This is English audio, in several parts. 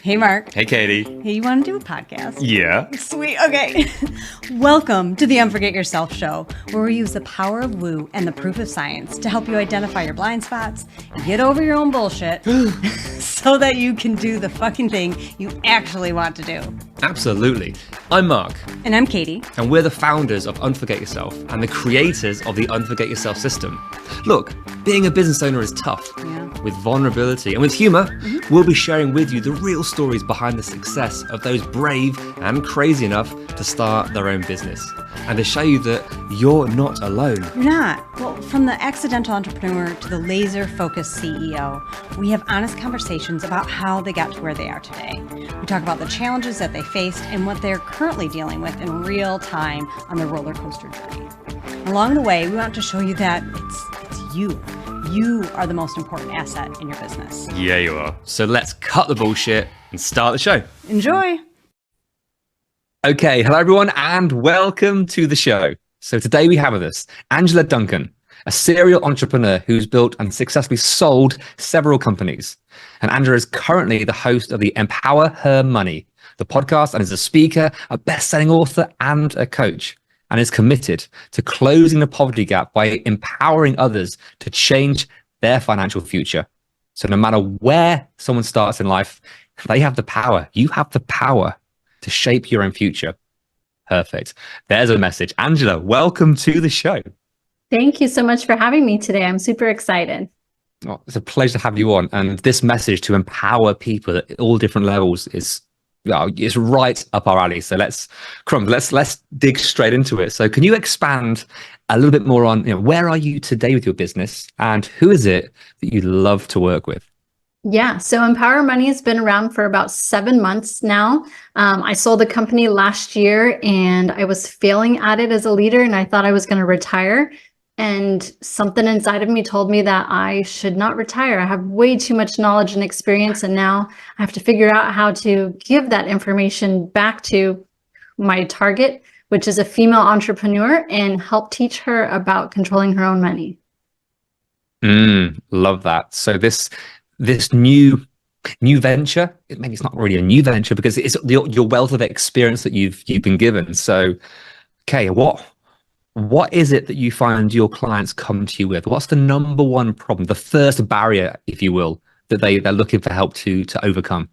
Hey, Mark. Hey, Katie. Hey, you want to do a podcast? Yeah. Sweet. Okay. Welcome to the Unforget Yourself show, where we use the power of woo and the proof of science to help you identify your blind spots, get over your own bullshit, so that you can do the fucking thing you actually want to do. Absolutely. I'm Mark. And I'm Katie. And we're the founders of Unforget Yourself and the creators of the Unforget Yourself system. Look, being a business owner is tough. Yeah. With vulnerability and with humor, we'll be sharing with you the real stories behind the success of those brave and crazy enough to start their own business, and to show you that you're not alone. You're not. Well, from the accidental entrepreneur to the laser-focused CEO, we have honest conversations about how they got to where they are today. We talk about the challenges that they faced and what they're currently dealing with in real time on their roller coaster journey. Along the way, we want to show you that it's you. You are the most important asset in your business. Yeah, you are. So let's cut the bullshit and start the show. Enjoy. Okay, hello everyone and welcome to the show. So today we have with us Angela Duncan, a serial entrepreneur who's built and successfully sold several companies. And Angela is currently the host of the Empower Her Money, the podcast, and is a speaker, a best-selling author, and a coach, and is committed to closing the poverty gap by empowering others to change their financial future. So no matter where someone starts in life, they have the power. You have the power to shape your own future. Perfect. There's a message. Angela, welcome to the show. Thank you so much for having me today. I'm super excited. Oh, it's a pleasure to have you on. And this message to empower people at all different levels is it's right up our alley. So let's dig straight into it. So can you expand a little bit more on where are you today with your business and who is it that you love to work with? Yeah, so Empower Money has been around for about 7 months now. I sold the company last year and I was failing at it as a leader and I thought I was going to retire. And something inside of me told me that I should not retire. I have way too much knowledge and experience, and now I have to figure out how to give that information back to my target, which is a female entrepreneur, and help teach her about controlling her own money. Love that. So this new venture, maybe it's not really a new venture because it's your wealth of experience that you've been given. So, okay, what is it that you find your clients come to you with? What's the number one problem, the first barrier, if you will, that they're looking for help to overcome?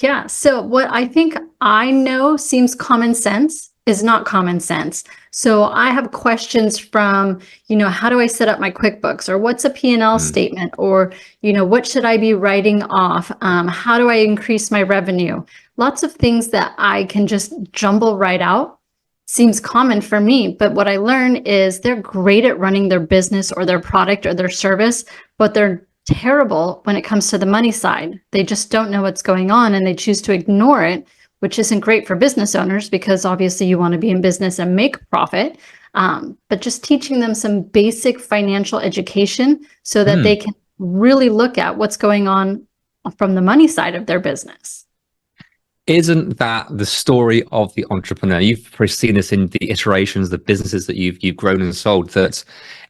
Yeah, so what I think I know seems common sense is not common sense. So I have questions from, how do I set up my QuickBooks, or what's a P&L statement, or, what should I be writing off? How do I increase my revenue? Lots of things that I can just jumble right out. Seems common for me, but what I learn is they're great at running their business or their product or their service, but they're terrible when it comes to the money side. They just don't know what's going on and they choose to ignore it, which isn't great for business owners because obviously you want to be in business and make profit. But just teaching them some basic financial education so that they can really look at what's going on from the money side of their business. Isn't that the story of the entrepreneur? You've probably seen this in the iterations, the businesses that you've grown and sold, that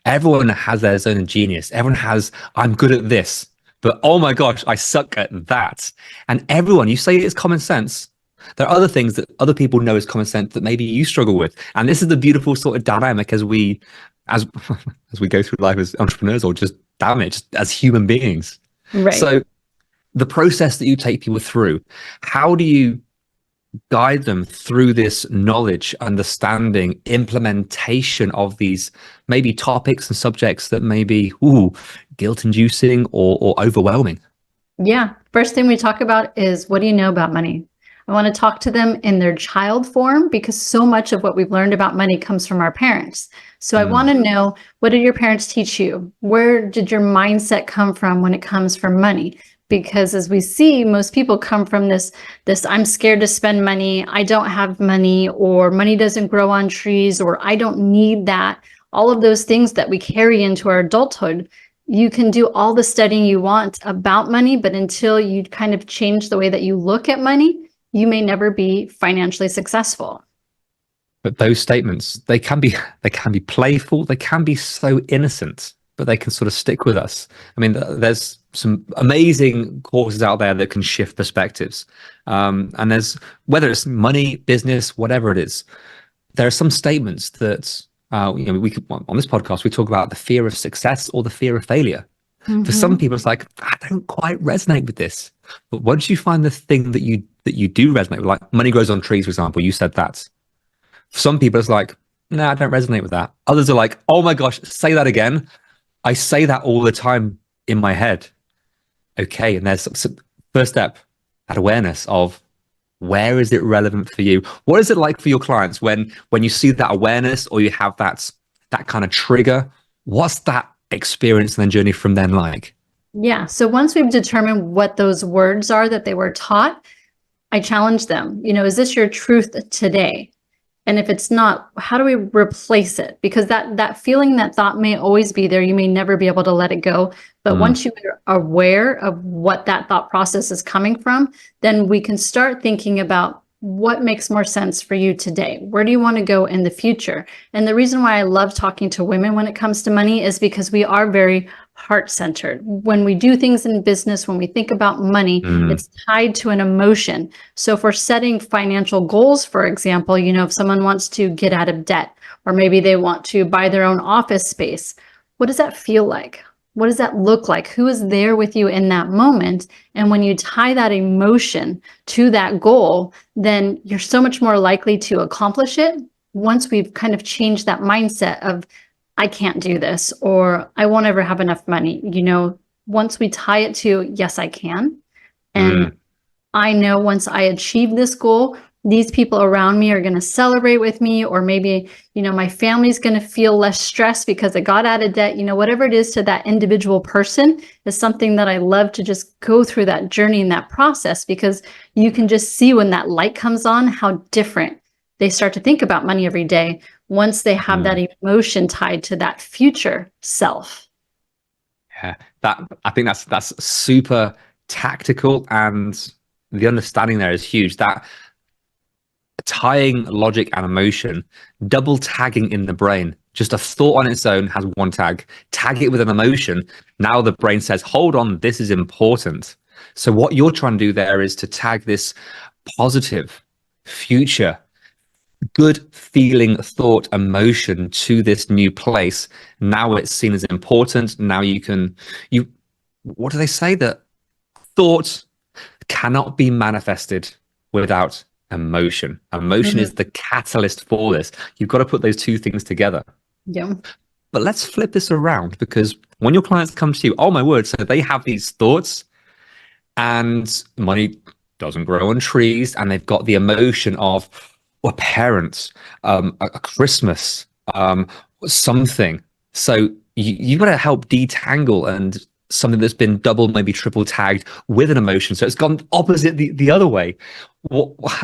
everyone has their own genius. Everyone has, I'm good at this, but oh my gosh, I suck at that. And everyone, you say it's common sense. There are other things that other people know is common sense that maybe you struggle with. And this is the beautiful sort of dynamic as we go through life as entrepreneurs, or just as human beings. Right. So the process that you take people through, how do you guide them through this knowledge, understanding, implementation of these maybe topics and subjects that may be guilt-inducing or overwhelming? Yeah. First thing we talk about is, what do you know about money? I want to talk to them in their child form because so much of what we've learned about money comes from our parents. So I want to know, what did your parents teach you? Where did your mindset come from when it comes from money? Because as we see, most people come from this I'm scared to spend money, I don't have money, or money doesn't grow on trees, or I don't need that. All of those things that we carry into our adulthood. You can do all the studying you want about money, but until you kind of change the way that you look at money, you may never be financially successful. But those statements, they can be playful, they can be so innocent. but they can sort of stick with us. I mean, there's some amazing courses out there that can shift perspectives. And there's, whether it's money, business, whatever it is, there are some statements that, we could, on this podcast, we talk about the fear of success or the fear of failure. For some people, it's like, I don't quite resonate with this. But once you find the thing that you do resonate with, like money grows on trees, for example, you said that. For some people, it's like, no, I don't resonate with that. Others are like, oh my gosh, say that again. I say that all the time in my head. Okay, and there's first step, that awareness of where is it relevant for you? What is it like for your clients when you see that awareness or you have that kind of trigger? What's that experience and then journey from then like? Yeah. So once we've determined what those words are that they were taught, I challenge them, is this your truth today? And if it's not, how do we replace it? Because that feeling, that thought may always be there. You may never be able to let it go. But once you are aware of what that thought process is coming from, then we can start thinking about what makes more sense for you today. Where do you want to go in the future? And the reason why I love talking to women when it comes to money is because we are very heart-centered. When we do things in business, when we think about money, it's tied to an emotion. So if we're setting financial goals, for example, if someone wants to get out of debt, or maybe they want to buy their own office space, what does that feel like? What does that look like? Who is there with you in that moment? And when you tie that emotion to that goal, then you're so much more likely to accomplish it once we've kind of changed that mindset of, I can't do this, or I won't ever have enough money. Once we tie it to, yes, I can. And I know once I achieve this goal, these people around me are going to celebrate with me, or maybe, my family's going to feel less stressed because I got out of debt. Whatever it is to that individual person is something that I love to just go through that journey and that process, because you can just see when that light comes on, how different they start to think about money every day once they have that emotion tied to that future self. Yeah, I think that's super tactical, and the understanding there is huge. That tying logic and emotion, double tagging in the brain. Just a thought on its own has one tag. Tag it with an emotion. Now the brain says, hold on, this is important. So what you're trying to do there is to tag this positive, future, good feeling, thought, emotion to this new place. Now it's seen as important. Now what do they say? That thought cannot be manifested without emotion. Emotion is the catalyst for this. You've got to put those two things together. Yeah. But let's flip this around, because when your clients come to you, oh my word, so they have these thoughts and money doesn't grow on trees, and they've got the emotion of a parent, a Christmas, something. So you've got to help detangle and something that's been double, maybe triple tagged with an emotion. So it's gone opposite the other way.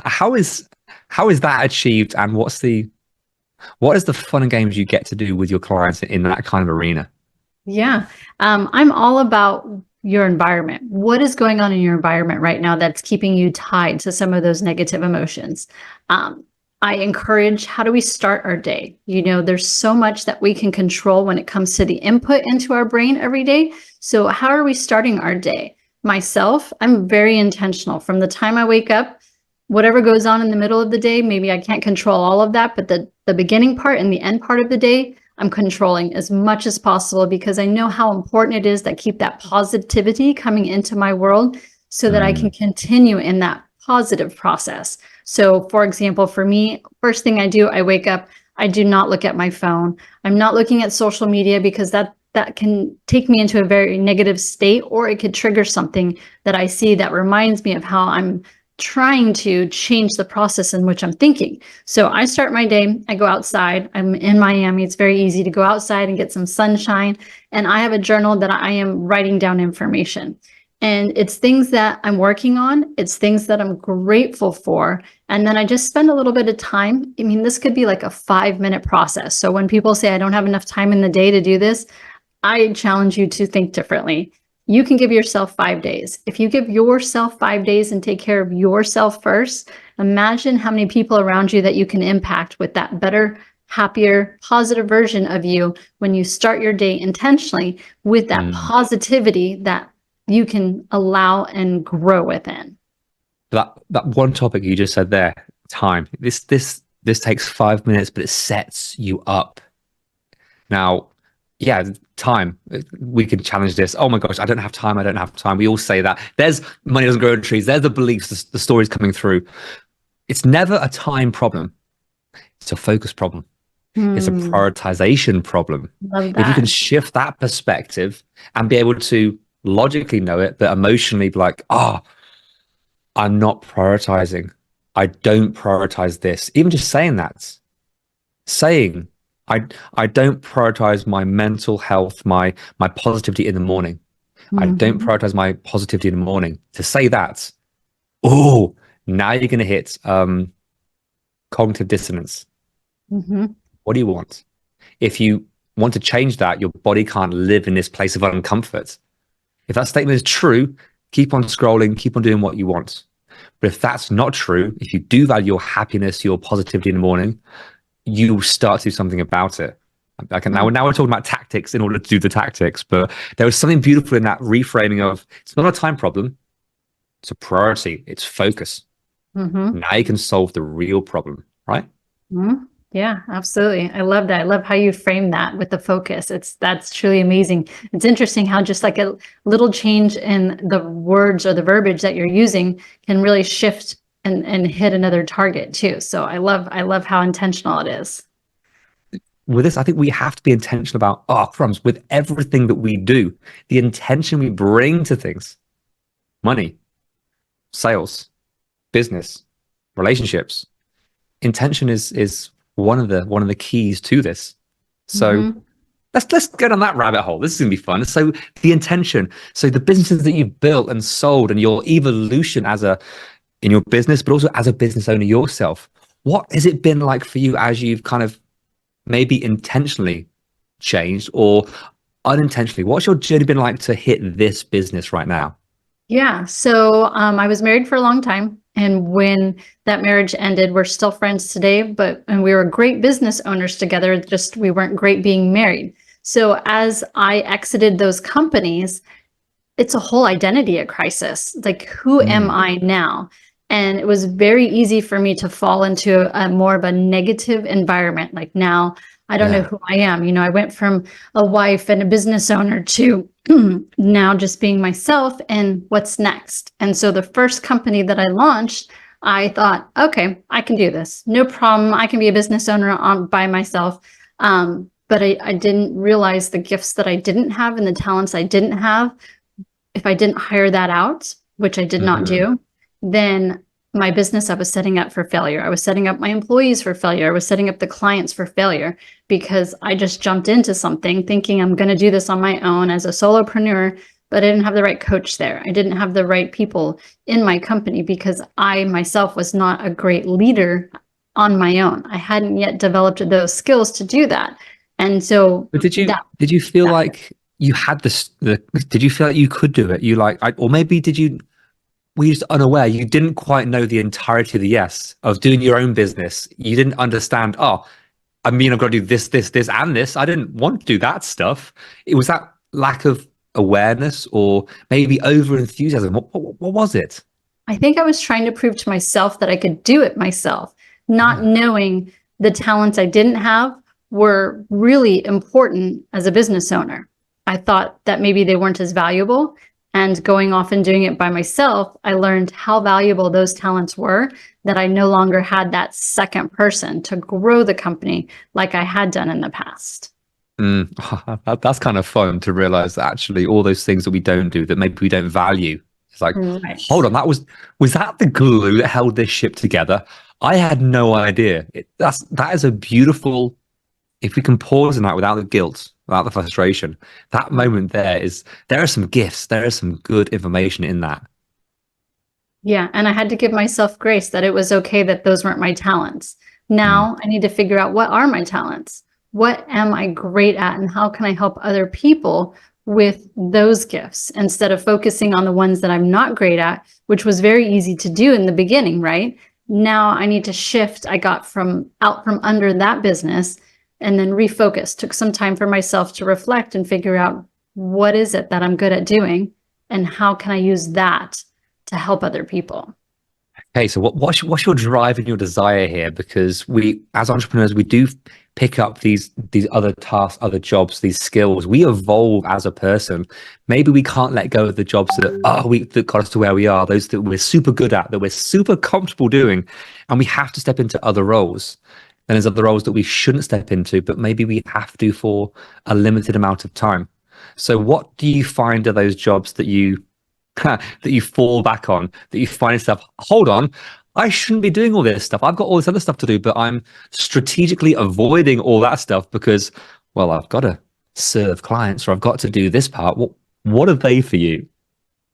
How is that achieved, and what is the fun and games you get to do with your clients in that kind of arena? Yeah. I'm all about your environment. What is going on in your environment right now that's keeping you tied to some of those negative emotions? I encourage, how do we start our day? There's so much that we can control when it comes to the input into our brain every day. So how are we starting our day? Myself, I'm very intentional. From the time I wake up, whatever goes on in the middle of the day, maybe I can't control all of that, but the beginning part and the end part of the day, I'm controlling as much as possible, because I know how important it is that keep that positivity coming into my world so that I can continue in that positive process. So for example, for me, first thing I do, I wake up, I do not look at my phone. I'm not looking at social media, because that can take me into a very negative state, or it could trigger something that I see that reminds me of how I'm trying to change the process in which I'm thinking. So I start my day, I go outside. I'm in Miami. It's very easy to go outside and get some sunshine. And I have a journal that I am writing down information. And it's things that I'm working on. It's things that I'm grateful for. And then I just spend a little bit of time. I mean, this could be like a 5-minute process. So when people say I don't have enough time in the day to do this, I challenge you to think differently. You can give yourself 5 days. If you give yourself 5 days and take care of yourself first, imagine how many people around you that you can impact with that better happier, positive version of you when you start your day intentionally with that positivity that you can allow and grow within. That one topic you just said there, time. This takes 5 minutes, but it sets you up. Now, yeah, time. We can challenge this. Oh my gosh, I don't have time. I don't have time. We all say that. There's money doesn't grow on trees. There's the beliefs, the stories coming through. It's never a time problem. It's a focus problem. It's a prioritization problem. Love that. If you can shift that perspective and be able to logically know it, but emotionally be like, I'm not prioritizing. I don't prioritize this. Even just saying that, I don't prioritize my mental health, my positivity in the morning. I don't prioritize my positivity in the morning. To say that, now you're going to hit cognitive dissonance. What do you want? If you want to change that, your body can't live in this place of uncomfort. If that statement is true, keep on scrolling, keep on doing what you want. But if that's not true, if you do value your happiness, your positivity in the morning, you start to do something about it. Now we're talking about tactics in order to do the tactics, but there was something beautiful in that reframing of it's not a time problem, it's a priority, it's focus. Now you can solve the real problem, right? Yeah, absolutely. I love that. I love how you frame that with the focus. That's truly amazing. It's interesting how just like a little change in the words or the verbiage that you're using can really shift and hit another target too. So I love how intentional it is. With this, I think we have to be intentional about crumbs with everything that we do. The intention we bring to things, money, sales, business, relationships. Intention is one of the keys to this. So let's go down that rabbit hole. This is gonna be fun. So the intention, so the businesses that you've built and sold and your evolution in your business, but also as a business owner yourself, what has it been like for you as you've kind of maybe intentionally changed or unintentionally? What's your journey been like to hit this business right now? Yeah. So I was married for a long time. And when that marriage ended, we're still friends today, and we were great business owners together, just we weren't great being married. So as I exited those companies, it's a whole identity crisis. Like, who am I now? And it was very easy for me to fall into a more of a negative environment. Like, now I don't know who I am. You know, I went from a wife and a business owner to now just being myself, and what's next. And so the first company that I launched, I thought, okay, I can do this. No problem. I can be a business owner by myself. But I didn't realize the gifts that I didn't have and the talents I didn't have. If I didn't hire that out, which I did not do, then my business I was setting up for failure. I was setting up my employees for failure. I was setting up the clients for failure because I just jumped into something thinking I'm going to do this on my own as a solopreneur, but I didn't have the right coach there. I didn't have the right people in my company because I myself was not a great leader on my own. I hadn't yet developed those skills to do that. And so But did you feel like you had did you feel like you could do it? Or maybe were you just unaware? You didn't quite know the entirety of the yes of doing your own business. You didn't understand, I've got to do this, and this. I didn't want to do that stuff. It was that lack of awareness or maybe over enthusiasm. What was it? I think I was trying to prove to myself that I could do it myself, not knowing the talents I didn't have were really important as a business owner. I thought that maybe they weren't as valuable. And going off and doing it by myself, I learned how valuable those talents were, that I no longer had that second person to grow the company like I had done in the past. That's kind of fun to realize that actually all those things that we don't do, that maybe we don't value. It's like, hold on, was that the glue that held this ship together? I had no idea. That is a beautiful, if we can pause in that without the guilt, without the frustration, that moment there are some gifts, there is some good information in that. Yeah. And I had to give myself grace that it was okay that those weren't my talents. Now I need to figure out, what are my talents? What am I great at? And how can I help other people with those gifts instead of focusing on the ones that I'm not great at, which was very easy to do in the beginning, right? Now I need to shift. I got out from under that business and then refocus. Took some time for myself to reflect and figure out what is it that I'm good at doing and how can I use that to help other people. Okay, so what's your drive and your desire here? Because we, as entrepreneurs, we do pick up these other tasks, other jobs, these skills. We evolve as a person. Maybe we can't let go of the jobs that got us to where we are, those that we're super good at, that we're super comfortable doing, and we have to step into other roles. Then there's other roles that we shouldn't step into, but maybe we have to for a limited amount of time. So what do you find are those jobs that you that you fall back on, that you find yourself, hold on, I shouldn't be doing all this stuff. I've got all this other stuff to do, but I'm strategically avoiding all that stuff because, well, I've got to serve clients or I've got to do this part. What are they for you?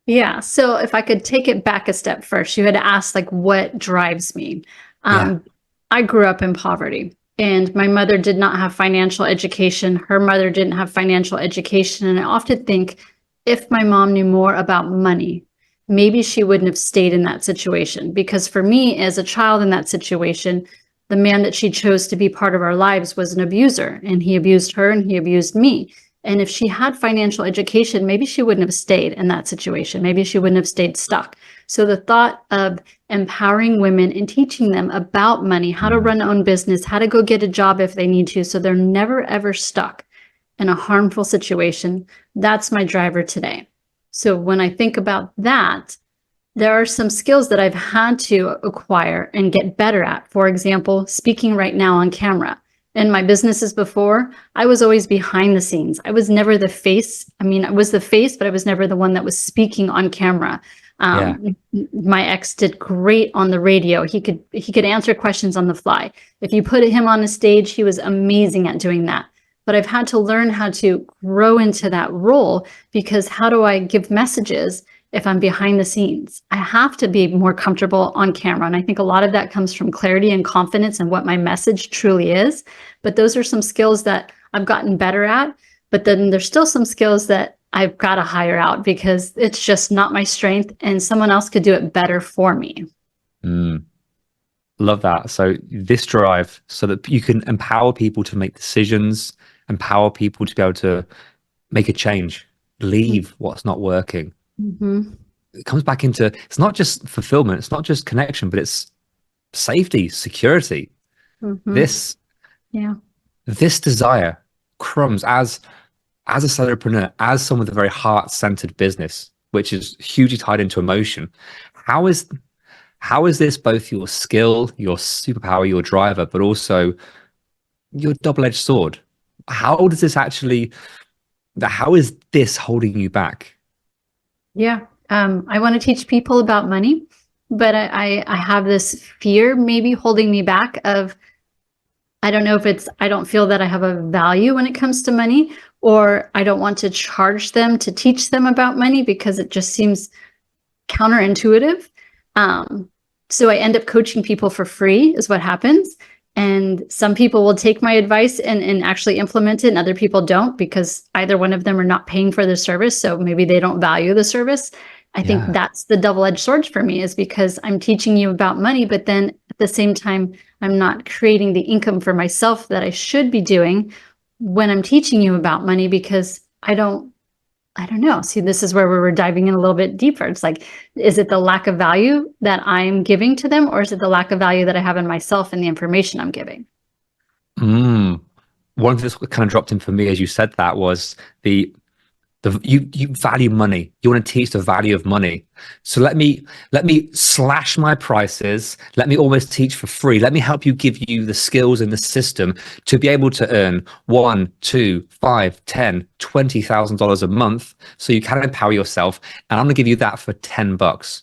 Yeah. So if I could take it back a step first, you had asked like what drives me. I grew up in poverty and my mother did not have financial education. Her mother didn't have financial education. And I often think if my mom knew more about money, maybe she wouldn't have stayed in that situation. Because for me, as a child in that situation, the man that she chose to be part of our lives was an abuser, and he abused her and he abused me. And if she had financial education, maybe she wouldn't have stayed in that situation. Maybe she wouldn't have stayed stuck. So the thought of empowering women and teaching them about money, how to run their own business, how to go get a job if they need to, so they're never, ever stuck in a harmful situation, that's my driver today. So when I think about that, there are some skills that I've had to acquire and get better at. For example, speaking right now on camera. In my businesses before, I was always behind the scenes. I was never the face. I mean, I was the face, but I was never the one that was speaking on camera. My ex did great on the radio. He could answer questions on the fly. If you put him on a stage, he was amazing at doing that. But I've had to learn how to grow into that role, because how do I give messages if I'm behind the scenes? I have to be more comfortable on camera. And I think a lot of that comes from clarity and confidence in what my message truly is. But those are some skills that I've gotten better at. But then there's still some skills that I've got to hire out because it's just not my strength and someone else could do it better for me. Love that. So this drive so that you can empower people to make decisions, empower people to be able to make a change, leave what's not working. It comes back into, it's not just fulfillment, it's not just connection, but it's safety, security. This desire crumbs as a solopreneur, as someone with a very heart-centered business, which is hugely tied into emotion. How is this both your skill, your superpower, your driver, but also your double-edged sword? How is this holding you back? Yeah. I want to teach people about money, but I have this fear maybe holding me back of, I don't know if it's, I don't feel that I have a value when it comes to money, or I don't want to charge them to teach them about money because it just seems counterintuitive. So I end up coaching people for free is what happens. And some people will take my advice and actually implement it, and other people don't, because either one of them are not paying for the service. So maybe they don't value the service. I think that's the double-edged sword for me, is because I'm teaching you about money, but then at the same time, I'm not creating the income for myself that I should be doing when I'm teaching you about money, because I don't know. See, this is where we're diving in a little bit deeper. It's like, is it the lack of value that I'm giving to them, or is it the lack of value that I have in myself and the information I'm giving? One of this kind of dropped in for me as you said that was you value money. You want to teach the value of money. So let me slash my prices. Let me almost teach for free. Let me help you, give you the skills and the system to be able to earn $1, $2, $5, $10, $20,000 a month, so you can empower yourself. And I'm going to give you that for $10.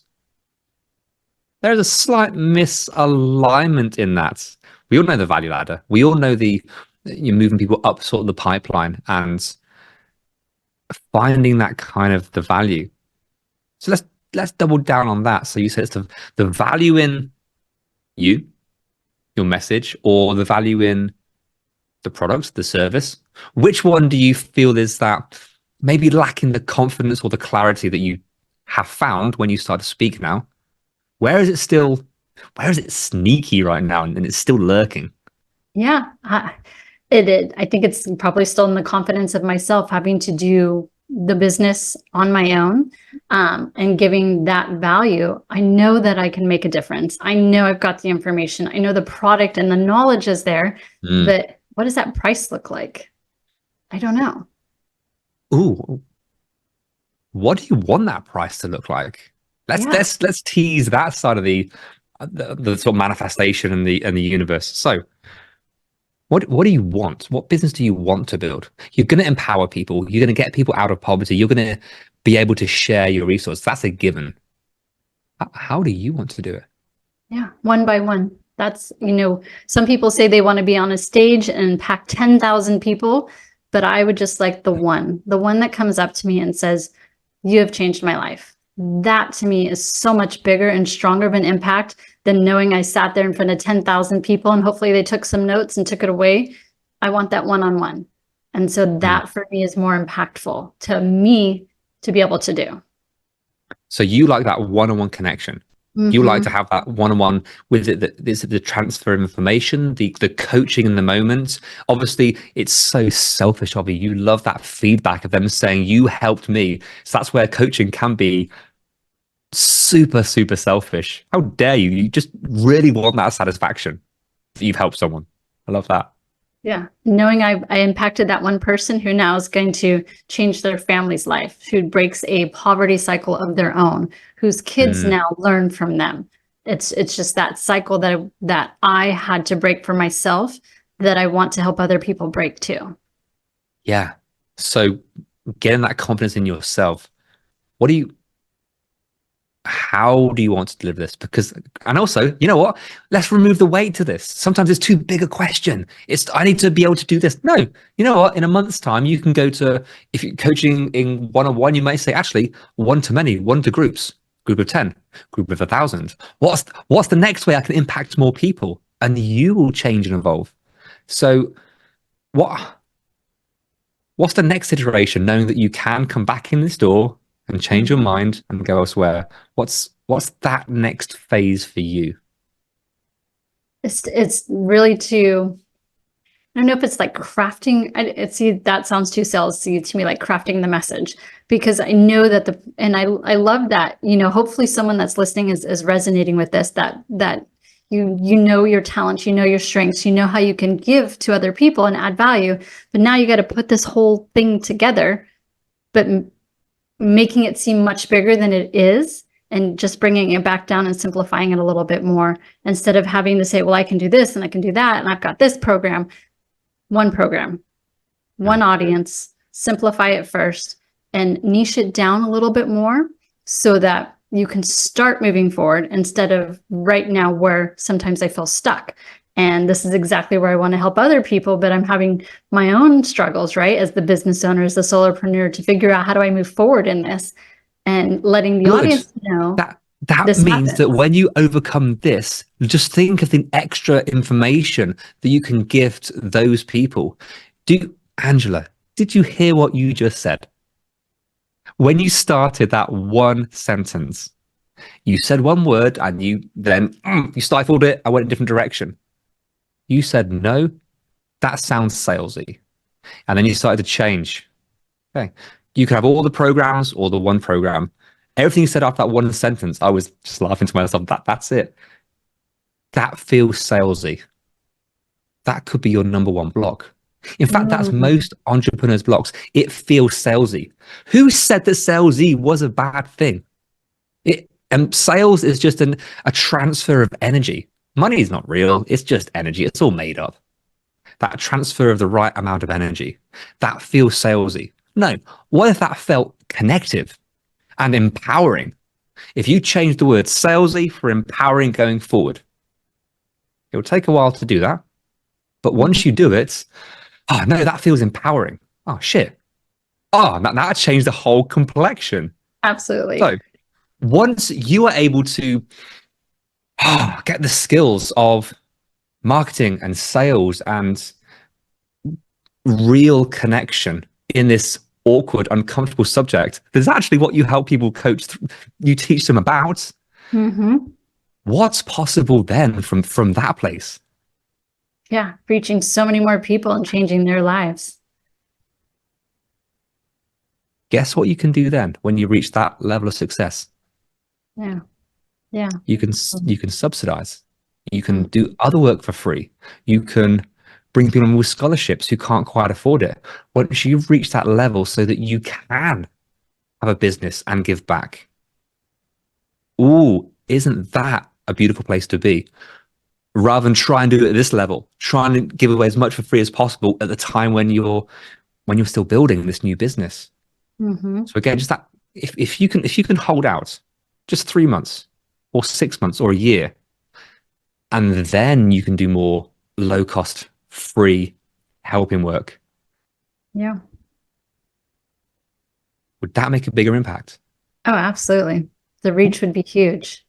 There's a slight misalignment in that. We all know the value ladder. We all know you're moving people up sort of the pipeline and finding that kind of the value. So let's double down on that. So you said it's the value in your message, or the value in the product, the service. Which one do you feel is that maybe lacking the confidence or the clarity that you have found when you start to speak now? Where is it still Where is it sneaky right now and it's still lurking? Yeah, I think it's probably still in the confidence of myself having to do the business on my own, and giving that value. I know that I can make a difference. I know I've got the information. I know the product and the knowledge is there, but what does that price look like? I don't know. Ooh, what do you want that price to look like? Let's tease that side of the sort of manifestation and the universe. So what do you want? What business do you want to build? You're going to empower people. You're going to get people out of poverty. You're going to be able to share your resource. That's a given. How do you want to do it? Yeah, one by one. That's, some people say they want to be on a stage and pack 10,000 people, but I would just like the one that comes up to me and says, "You have changed my life." That to me is so much bigger and stronger of an impact than knowing I sat there in front of 10,000 people and hopefully they took some notes and took it away. I want that one-on-one. And so that for me is more impactful to me to be able to do. So you like that one-on-one connection. You like to have that one-on-one with it, the transfer of information, the coaching in the moment. Obviously, it's so selfish of you. You love that feedback of them saying, "You helped me." So that's where coaching can be super, super selfish. How dare you? You just really want that satisfaction that you've helped someone. I love that. Yeah. Knowing I impacted that one person who now is going to change their family's life, who breaks a poverty cycle of their own, whose kids now learn from them. It's just that cycle that I had to break for myself that I want to help other people break too. Yeah. So getting that confidence in yourself, how do you want to deliver this? And also, you know what? Let's remove the weight to this. Sometimes it's too big a question. I need to be able to do this. No, you know what? In a month's time, you can go to, if you're coaching in one-on-one, you may say, actually, one to many, one to groups, group of 10, group of 1,000. What's the next way I can impact more people? And you will change and evolve. So what's the next iteration, knowing that you can come back in this door and change your mind and go elsewhere? What's that next phase for you? It's really to, I don't know if it's like crafting. That sounds too salesy to me, like crafting the message, because I know that and I love that, hopefully someone that's listening is resonating with this, that you know your talents, you know your strengths, you know how you can give to other people and add value, but now you got to put this whole thing together, but making it seem much bigger than it is, and just bringing it back down and simplifying it a little bit more, instead of having to say, well, I can do this and I can do that, and I've got this program, one audience, simplify it first and niche it down a little bit more so that you can start moving forward, instead of right now where sometimes I feel stuck. And this is exactly where I want to help other people, but I'm having my own struggles, right? As the business owner, as the solopreneur, to figure out how do I move forward in this, and letting the audience know that means that when you overcome this, just think of the extra information that you can give to those people. Angela, did you hear what you just said? When you started that one sentence, you said one word and you stifled it. I went in a different direction. You said, no, that sounds salesy. And then you started to change. Okay. You can have all the programs or the one program. Everything you said after that one sentence, I was just laughing to myself. That's it. That feels salesy. That could be your number one block. In fact, that's most entrepreneurs' blocks. It feels salesy. Who said that salesy was a bad thing? And sales is just a transfer of energy. Money is not real. It's just energy. It's all made up. That transfer of the right amount of energy, that feels salesy. No, what if that felt connective and empowering? If you change the word salesy for empowering going forward, it will take a while to do that. But once you do it, oh no, that feels empowering. Oh shit. Oh, that changed the whole complexion. Absolutely. So once you are able to get the skills of marketing and sales and real connection in this awkward, uncomfortable subject, there's actually what you help people coach. You teach them about. what's possible then from that place? Yeah. Reaching so many more people and changing their lives. Guess what you can do then when you reach that level of success? Yeah. Yeah. You can subsidize. You can do other work for free. You can bring people in with scholarships who can't quite afford it. Once you've reached that level so that you can have a business and give back. Ooh, isn't that a beautiful place to be? Rather than try and do it at this level, try and give away as much for free as possible at the time when you're still building this new business. Mm-hmm. So again, just that if you can hold out just 3 months or 6 months or a year, and then you can do more low cost, free helping work. Yeah. Would that make a bigger impact? Oh, absolutely. The reach would be huge.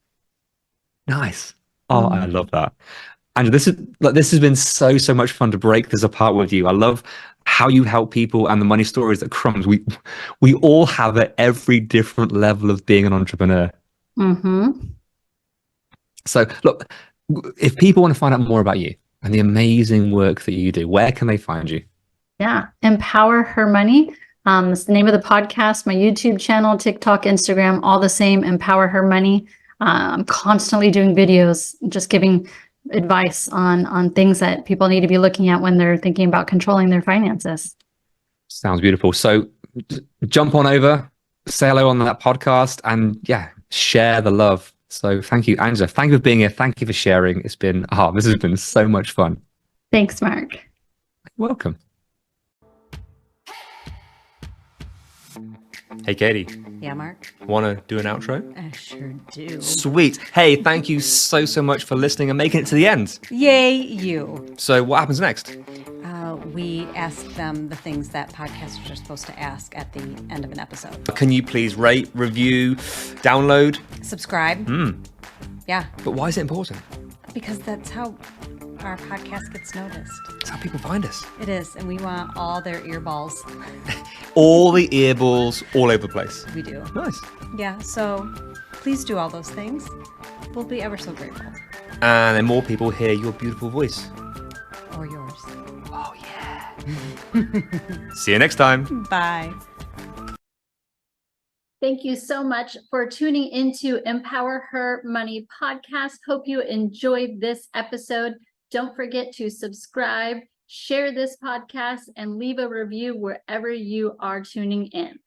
Nice. Oh, I love that. And this has been so much fun to break this apart with you. I love how you help people and the money stories that crumbs. We all have at every different level of being an entrepreneur. Mm-hmm. So look, if people want to find out more about you and the amazing work that you do, where can they find you? Yeah. Empower Her Money. It's the name of the podcast, my YouTube channel, TikTok, Instagram, all the same, Empower Her Money. I'm constantly doing videos, just giving advice on things that people need to be looking at when they're thinking about controlling their finances. Sounds beautiful. So jump on over, say hello on that podcast, and yeah, share the love. So thank you, Angela. Thank you for being here. Thank you for sharing. This has been so much fun. Thanks, Mark. You're welcome. Hey, Katie. Yeah, Mark? Want to do an outro? I sure do. Sweet. Hey, thank you so much for listening and making it to the end. Yay, you. So what happens next? We ask them the things that podcasters are supposed to ask at the end of an episode. Can you please rate, review, download? Subscribe. Yeah, But why is it important? because that's how our podcast gets noticed. It's how people find us. It is, and we want all their earballs. All the earballs all over the place. We do. Nice. Yeah, so please do all those things. We'll be ever so grateful. And then more people hear your beautiful voice. Or yours. Oh, yeah. See you next time. Bye. Thank you so much for tuning into Empower Her Money podcast. Hope you enjoyed this episode. Don't forget to subscribe, share this podcast, and leave a review wherever you are tuning in.